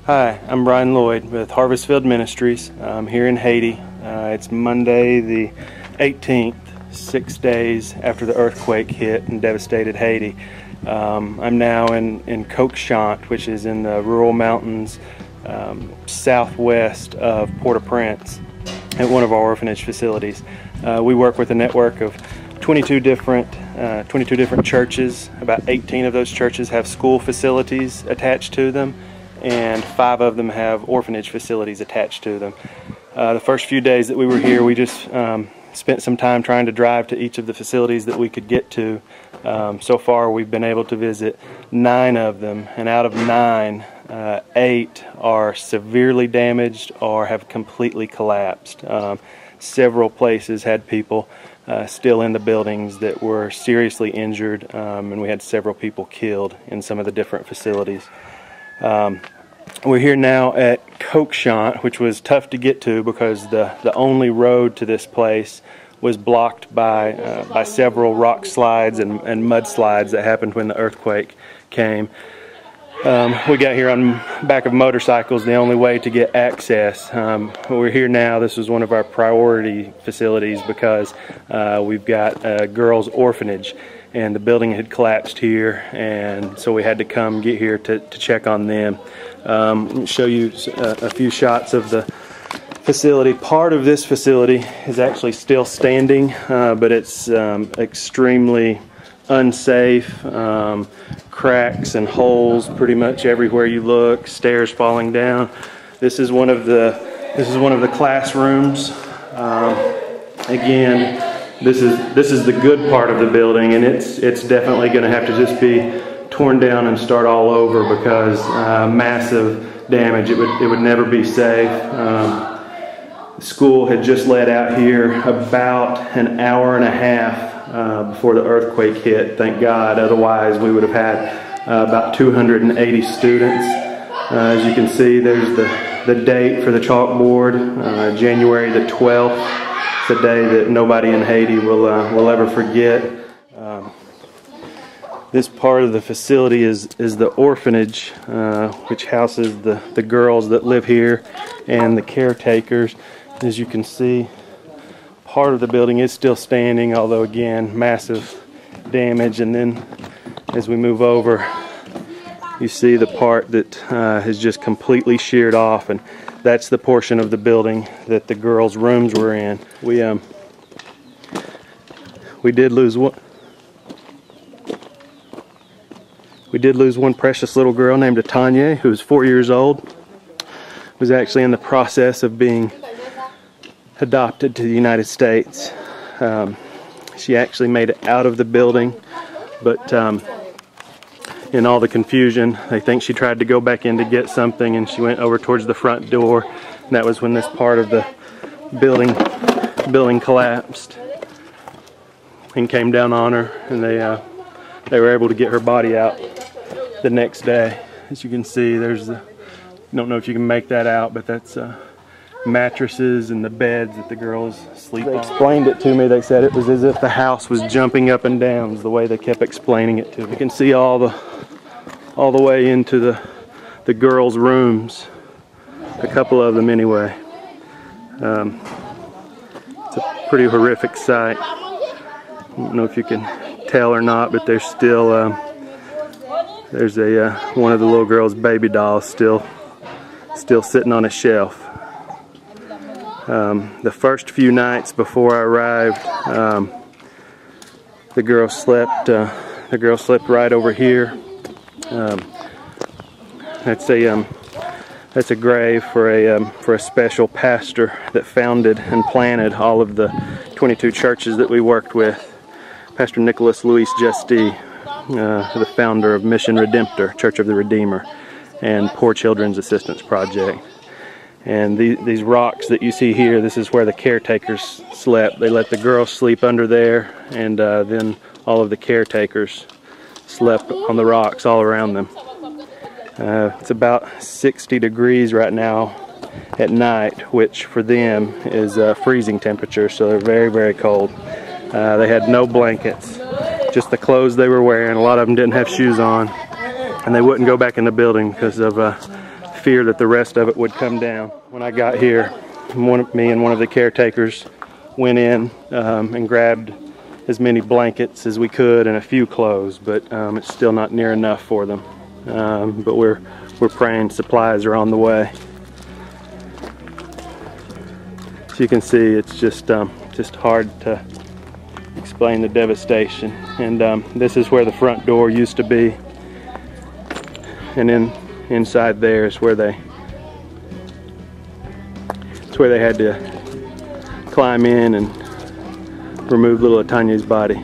Hi, I'm Lloyd with Ministries. I'm here in Haiti. It's Monday the 18th, 6 days after the earthquake hit and devastated Haiti. I'm now in Quake, which is in the rural mountains southwest of Port-au-Prince at one of our orphanage facilities. We work with a network of 22 different churches. About 18 of those churches have school facilities attached to them, and 5 of them have orphanage facilities attached to them. The first few days that we were here, we just spent some time trying to drive to each of the facilities that we could get to. So far we've been able to visit 9 of them, and out of 9, 8 are severely damaged or have completely collapsed. Several places had people still in the buildings that were seriously injured, and we had several people killed in some of the different facilities. We're here now at Quake, which was tough to get to because the only road to this place was blocked by several rock slides and mudslides that happened when the earthquake came. We got here on back of motorcycles, the only way to get access. We're here now. This was one of our priority facilities because we've got a girls' orphanage, and the building had collapsed here, and so we had to come get here to check on them. Let me show you a few shots of the facility. Part of this facility is actually still standing, but it's extremely unsafe. Cracks and holes pretty much everywhere you look, stairs falling down. This is one of the classrooms. Again, this is the good part of the building, and it's definitely going to have to just be torn down and start all over because massive damage. It would never be safe. The school had just let out here about an hour and a half before the earthquake hit, thank God. Otherwise we would have had about 280 students. As you can see, there's the date for the chalkboard, January the 12th. It's a day that nobody in Haiti will ever forget. This part of the facility is the orphanage, which houses the girls that live here and the caretakers. As you can see, part of the building is still standing, although again, massive damage. And then as we move over, you see the part that has just completely sheared off, and that's the portion of the building that the girls' rooms were in. We did lose one. We did lose one precious little girl named Tanya, who was 4 years old. Was actually in the process of being adopted to the United States. She actually made it out of the building, but in all the confusion, they think she tried to go back in to get something, and she went over towards the front door, and that was when this part of the building collapsed and came down on her, and they were able to get her body out the next day. As you can see, there's I don't know if you can make that out, but that's mattresses and the beds that the girls sleep on. They explained it to me. They said it was as if the house was jumping up and down, is the way they kept explaining it to me. You can see all the way into the girls' rooms, a couple of them anyway. It's a pretty horrific sight. I don't know if you can tell or not, but there's still there's one of the little girl's baby dolls still sitting on a shelf. The first few nights before I arrived, the girl slept right over here. That's a grave for a special pastor that founded and planted all of the 22 churches that we worked with. Pastor Nicholas Louis Justy, the founder of Mission Redemptor, Church of the Redeemer, and Poor Children's Assistance Project. And these rocks that you see here, this is where the caretakers slept. They let the girls sleep under there, and then all of the caretakers slept on the rocks all around them. It's about 60 degrees right now at night, which for them is freezing temperature, so they're very, very cold. They had no blankets, just the clothes they were wearing. A lot of them didn't have shoes on, and they wouldn't go back in the building because of fear that the rest of it would come down. When I got here, me and one of the caretakers went in and grabbed as many blankets as we could and a few clothes, but it's still not near enough for them. But we're praying supplies are on the way. As you can see, it's just hard to explain the devastation. And this is where the front door used to be, and then inside there is where they had to climb in and remove little Tanya's body.